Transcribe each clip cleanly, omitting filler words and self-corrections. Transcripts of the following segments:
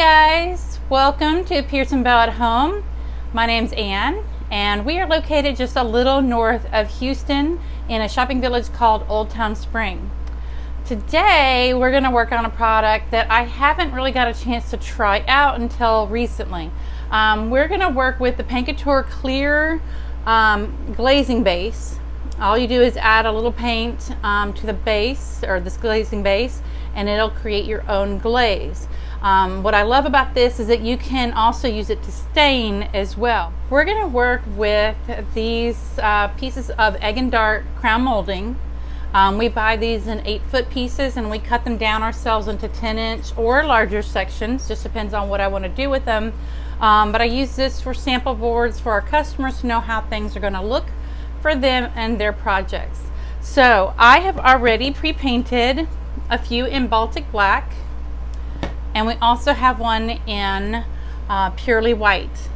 guys, welcome to Pearson Bell at Home. My name's Ann and we are located just a little north of Houston in a shopping village called Old Town Spring. Today we're going to work on a product that I haven't really got a chance to try out until recently. We're going to work with the Paint Couture clear glazing base. All you do is add a little paint to the base, or this glazing base, and it'll create your own glaze. What I love about this is that you can also use it to stain as well. We're going to work with these pieces of egg and dart crown molding. We buy these in 8-foot pieces and we cut them down ourselves into 10-inch or larger sections. Just depends on what I want to do with them. But I use this for sample boards for our customers to know how things are going to look for them and their projects. So I have already pre-painted a few in Baltic black, and we also have one in purely white.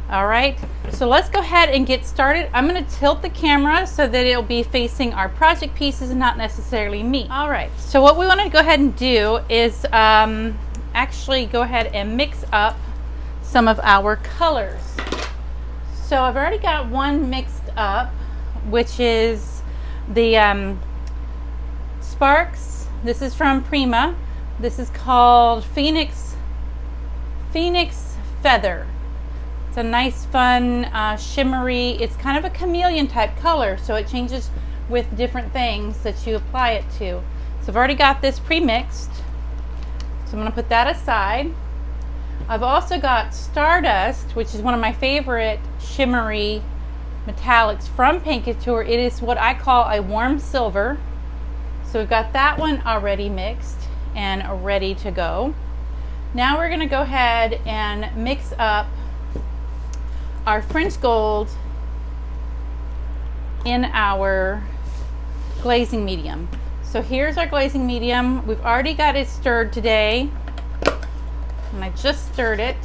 All right, so let's go ahead and get started. I'm going to tilt the camera so that it'll be facing our project pieces and not necessarily me. All right, so what we want to go ahead and do is actually go ahead and mix up some of our colors. So I've already got one mixed up, which is the Sparks. This is from Prima. This is called Phoenix Feather. It's a nice, fun, shimmery. It's kind of a chameleon type color, so it changes with different things that you apply it to. So I've already got this pre-mixed, so I'm going to put that aside. I've also got Stardust, which is one of my favorite shimmery metallics from Paint Couture. It is what I call a warm silver. So we've got that one already mixed and ready to go. Now we're going to go ahead and mix up our French gold in our glazing medium. So here's our glazing medium. We've already got it stirred today, and I just stirred it.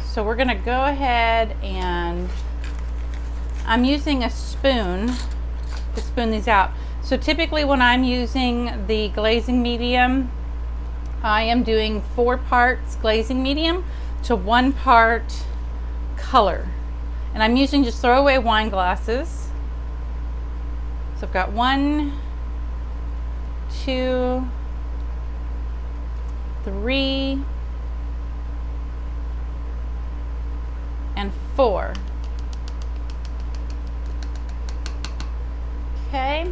So we're going to go ahead and I'm using a spoon to spoon these out. So typically when I'm using the glazing medium, I am doing 4 parts glazing medium to 1 part color. And I'm using just throwaway wine glasses. So I've got 1, 2, 3, and 4. Okay.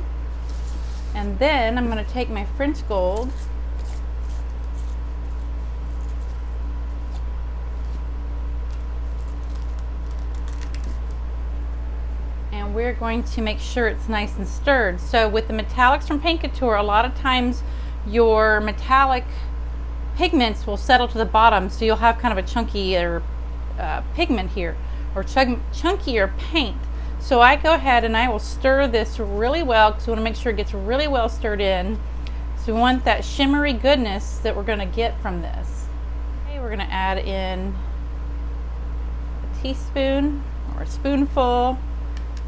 And then I'm going to take my French gold and we're going to make sure it's nice and stirred. So with the metallics from Paint Couture, a lot of times your metallic pigments will settle to the bottom, so you'll have kind of a chunkier pigment here, or chunkier paint. So I go ahead and I will stir this really well because we want to make sure it gets really well stirred in. So we want that shimmery goodness that we're going to get from this. Okay, we're going to add in a teaspoon or a spoonful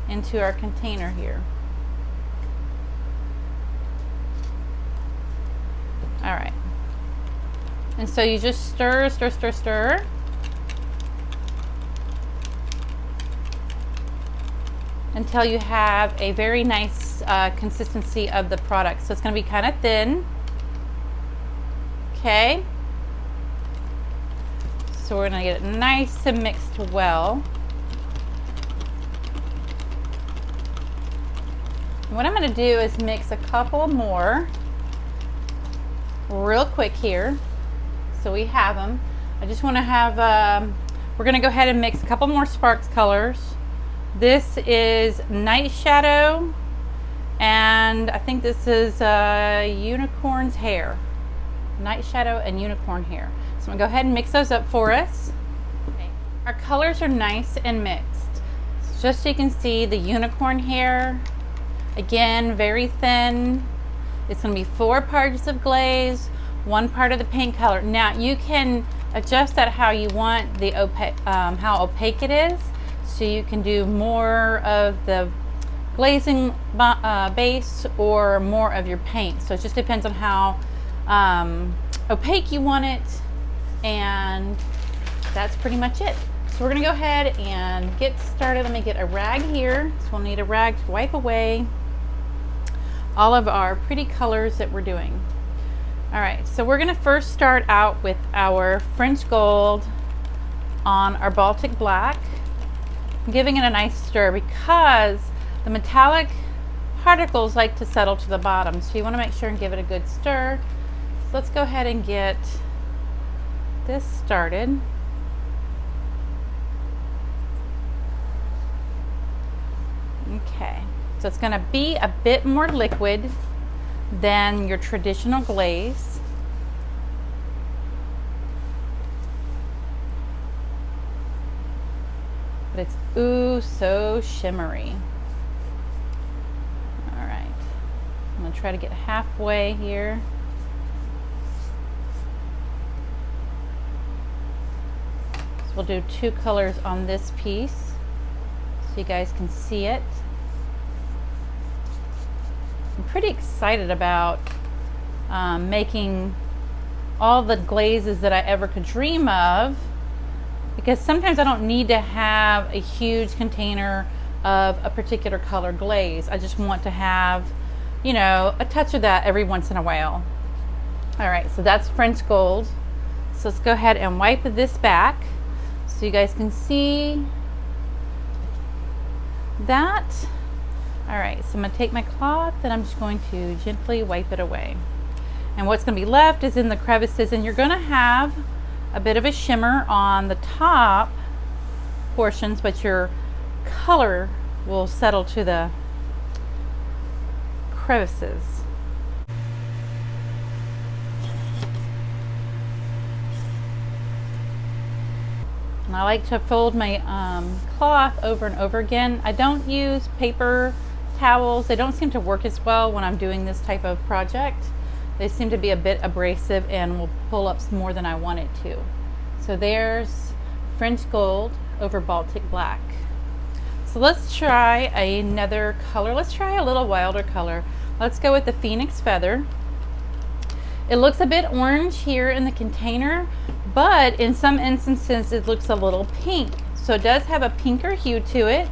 into our container here. All right. And so you just stir, stir, stir, stir. Until you have a very nice consistency of the product. So it's going to be kind of thin. Okay. So we're going to get it nice and mixed well. And what I'm going to do is mix a couple more real quick here. So we have them. I just want to have, we're going to go ahead and mix a couple more Sparks colors. This is Night Shadow, and I think this is Unicorn's Hair. Night Shadow and Unicorn Hair. So I'm going to go ahead and mix those up for us. Okay. Our colors are nice and mixed. Just so you can see the Unicorn Hair, again, very thin. It's going to be 4 parts of glaze, 1 part of the paint color. Now you can adjust that how you want the how opaque it is. So you can do more of the glazing base or more of your paint. So it just depends on how opaque you want it, and that's pretty much it. So we're gonna go ahead and get started. Let me get a rag here. So we'll need a rag to wipe away all of our pretty colors that we're doing. All right, so we're gonna first start out with our French gold on our Baltic black. I'm giving it a nice stir because the metallic particles like to settle to the bottom. So you wanna make sure and give it a good stir. So let's go ahead and get this started. Okay, so it's gonna be a bit more liquid than your traditional glaze. But it's ooh so shimmery. All right, I'm gonna try to get halfway here. So we'll do 2 colors on this piece so you guys can see it. I'm pretty excited about making all the glazes that I ever could dream of, because sometimes I don't need to have a huge container of a particular color glaze. I just want to have, you know, a touch of that every once in a while. All right, so that's French gold. So let's go ahead and wipe this back so you guys can see that. All right, so I'm gonna take my cloth and I'm just going to gently wipe it away. And what's gonna be left is in the crevices, and you're gonna have a bit of a shimmer on the top portions, but your color will settle to the crevices. And I like to fold my cloth over and over again. I don't use paper towels. They don't seem to work as well when I'm doing this type of project. They seem to be a bit abrasive and will pull up more than I want it to. So there's French gold over Baltic black. So let's try another color. Let's try a little wilder color. Let's go with the Phoenix Feather. It looks a bit orange here in the container, but in some instances it looks a little pink. So it does have a pinker hue to it.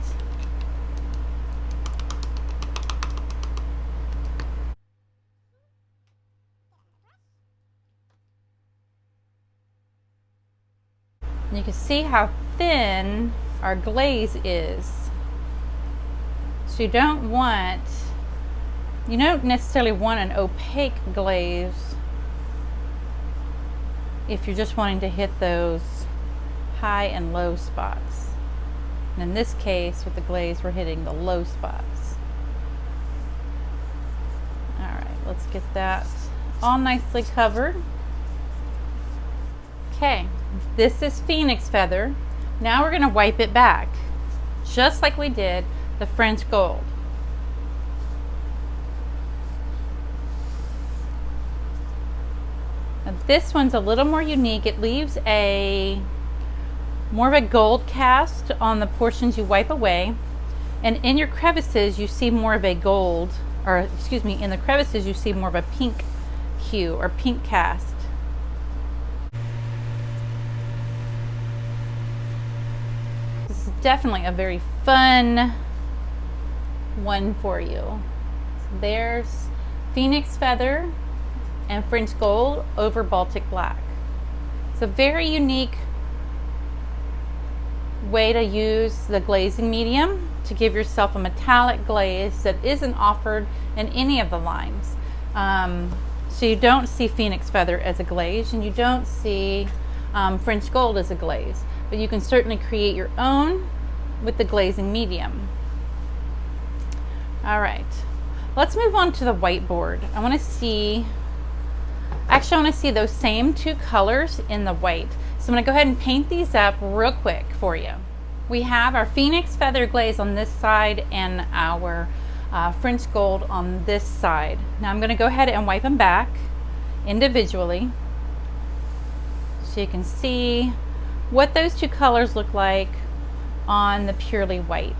And you can see how thin our glaze is. So you don't necessarily want an opaque glaze if you're just wanting to hit those high and low spots. And in this case, with the glaze, we're hitting the low spots. All right, let's get that all nicely covered. Okay, this is Phoenix Feather. Now we're gonna wipe it back, just like we did the French gold. Now this one's a little more unique. It leaves more of a gold cast on the portions you wipe away, and in your crevices you see more of a gold, or excuse me, in the crevices you see more of a pink hue or pink cast. This is definitely a very fun one for you. So there's Phoenix Feather and French gold over Baltic black. It's a very unique way to use the glazing medium to give yourself a metallic glaze that isn't offered in any of the lines. So you don't see Phoenix Feather as a glaze, and you don't see French gold as a glaze, but you can certainly create your own with the glazing medium. All right, let's move on to the whiteboard. I want to see those same 2 colors in the white. So I'm going to go ahead and paint these up real quick for you. We have our Phoenix Feather glaze on this side and our French gold on this side. Now I'm going to go ahead and wipe them back individually so you can see what those 2 colors look like on the purely white.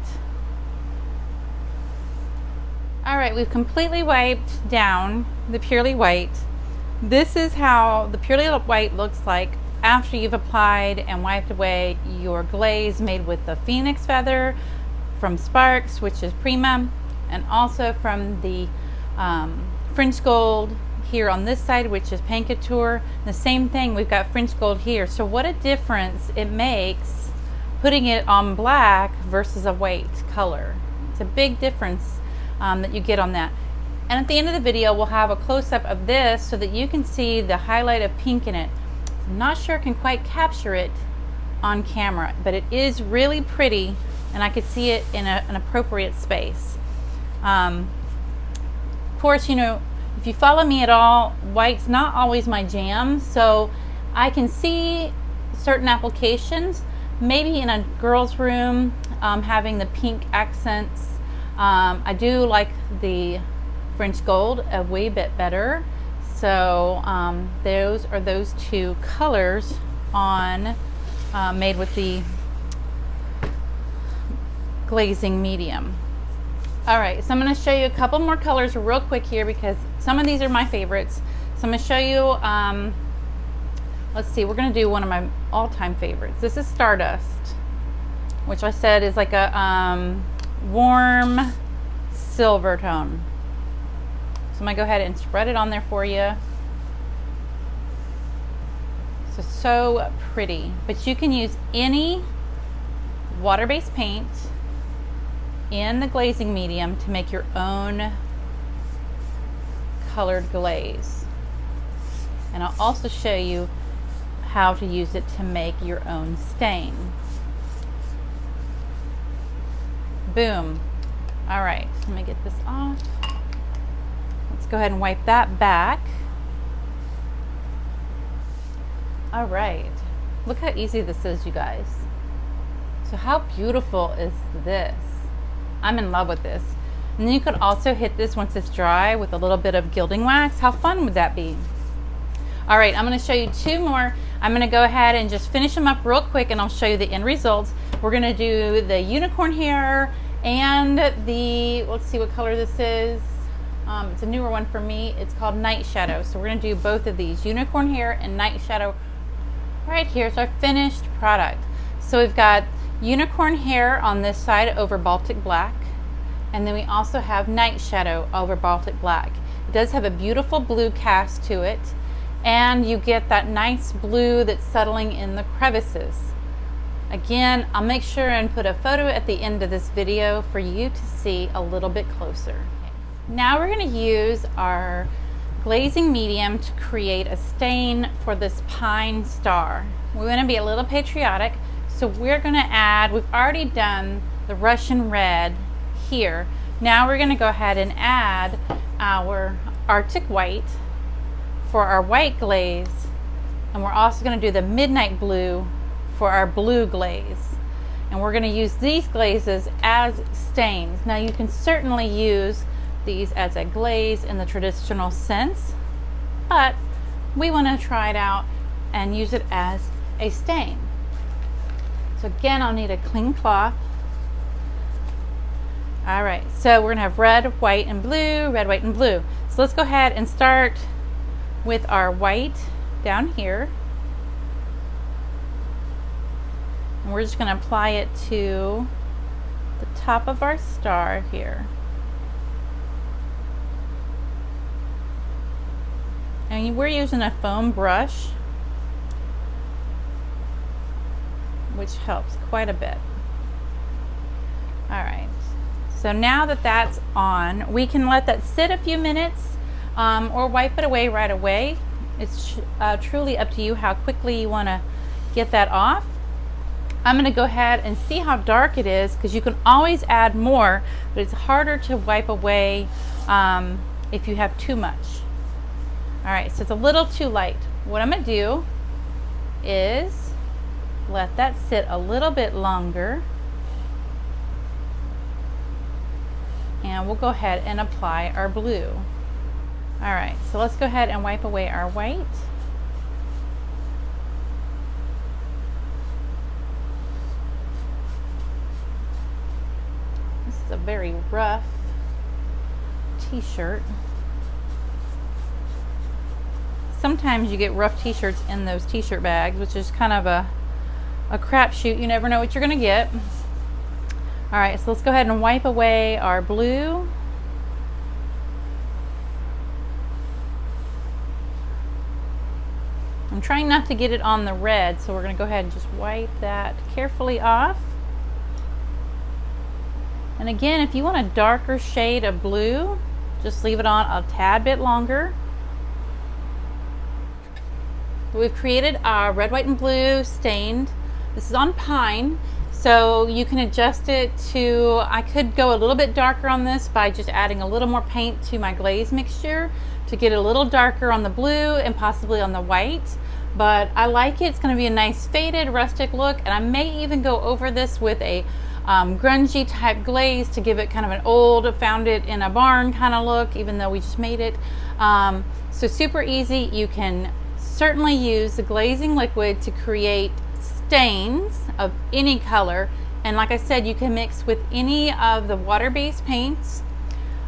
All right, we've completely wiped down the purely white. This is how the purely white looks like after you've applied and wiped away your glaze made with the phoenix feather from Sparks, which is Prima, and also from the French gold here on this side, which is Paint Couture. The same thing, we've got French gold here. So what a difference it makes putting it on black versus a white color. It's a big difference that you get on that. And at the end of the video, we'll have a close-up of this so that you can see the highlight of pink in it. I'm not sure I can quite capture it on camera, but it is really pretty, and I could see it in an appropriate space. Of course, you know, if you follow me at all, white's not always my jam, so I can see certain applications, maybe in a girl's room, having the pink accents. I do like the French gold a wee bit better. So those are those two colors on made with the glazing medium. All right, so I'm going to show you a couple more colors real quick here because some of these are my favorites. So I'm going to show you, let's see, we're going to do one of my all-time favorites. This is Stardust, which I said is like a warm silver tone. So I'm going to go ahead and spread it on there for you. So pretty. But you can use any water-based paint in the glazing medium to make your own colored glaze. And I'll also show you how to use it to make your own stain. Boom. All right, so let me get this off. Let's go ahead and wipe that back. All right, look how easy this is, you guys. So how beautiful is this? I'm in love with this. And then you could also hit this once it's dry with a little bit of gilding wax. How fun would that be? All right, I'm going to show you two more. I'm going to go ahead and just finish them up real quick and I'll show you the end results. We're going to do the unicorn hair and the, let's see what color this is. It's a newer one for me. It's called Night Shadow. So we're going to do both of these, unicorn hair and Night Shadow. Right here's our finished product. So we've got unicorn hair on this side over Baltic Black, and then we also have Night Shadow over Baltic Black. It does have a beautiful blue cast to it, and you get that nice blue that's settling in the crevices. Again, I'll make sure and put a photo at the end of this video for you to see a little bit closer. Now we're going to use our glazing medium to create a stain for this pine star. We're going to be a little patriotic, so we're going to add, we've already done the Russian red here. Now we're going to go ahead and add our Arctic white for our white glaze, and we're also going to do the midnight blue for our blue glaze. And we're going to use these glazes as stains. Now you can certainly use these as a glaze in the traditional sense, but we want to try it out and use it as a stain. So again, I'll need a clean cloth. All right, so we're gonna have red, white, and blue, red, white, and blue. So let's go ahead and start with our white down here. And we're just gonna apply it to the top of our star here. And we're using a foam brush, which helps quite a bit. All right, so now that that's on, we can let that sit a few minutes or wipe it away right away. It's truly up to you how quickly you want to get that off. I'm going to go ahead and see how dark it is, because you can always add more, but it's harder to wipe away if you have too much. All right, so it's a little too light. What I'm going to do is let that sit a little bit longer, and we'll go ahead and apply our blue. All right, so let's go ahead and wipe away our white. This is a very rough t-shirt. sometimes you get rough t-shirts in those t-shirt bags, which is kind of a crapshoot. You never know what you're gonna get. All right, so let's go ahead and wipe away our blue. I'm trying not to get it on the red, so we're gonna go ahead and just wipe that carefully off. And again, if you want a darker shade of blue, just leave it on a tad bit longer. We've created our red, white, and blue stained. This is on pine, so you can adjust it to, I could go a little bit darker on this by just adding a little more paint to my glaze mixture to get it a little darker on the blue and possibly on the white. But I like it. It's going to be a nice faded rustic look, and I may even go over this with a grungy type glaze to give it kind of an old, found it in a barn kind of look, even though we just made it. So super easy. You can certainly use the glazing liquid to create stains of any color, and like I said, you can mix with any of the water-based paints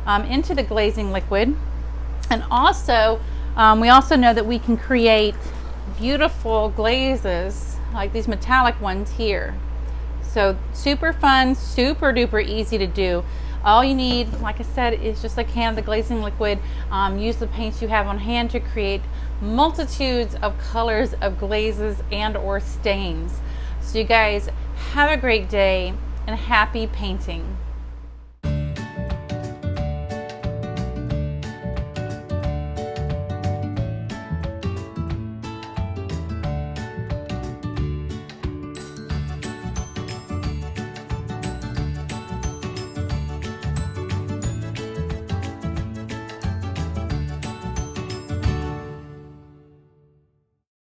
into the glazing liquid. And also we also know that we can create beautiful glazes like these metallic ones here. So super fun, super duper easy to do. All you need, like I said, is just a can of the glazing liquid. Use the paints you have on hand to create multitudes of colors of glazes and or stains. So you guys have a great day and happy painting.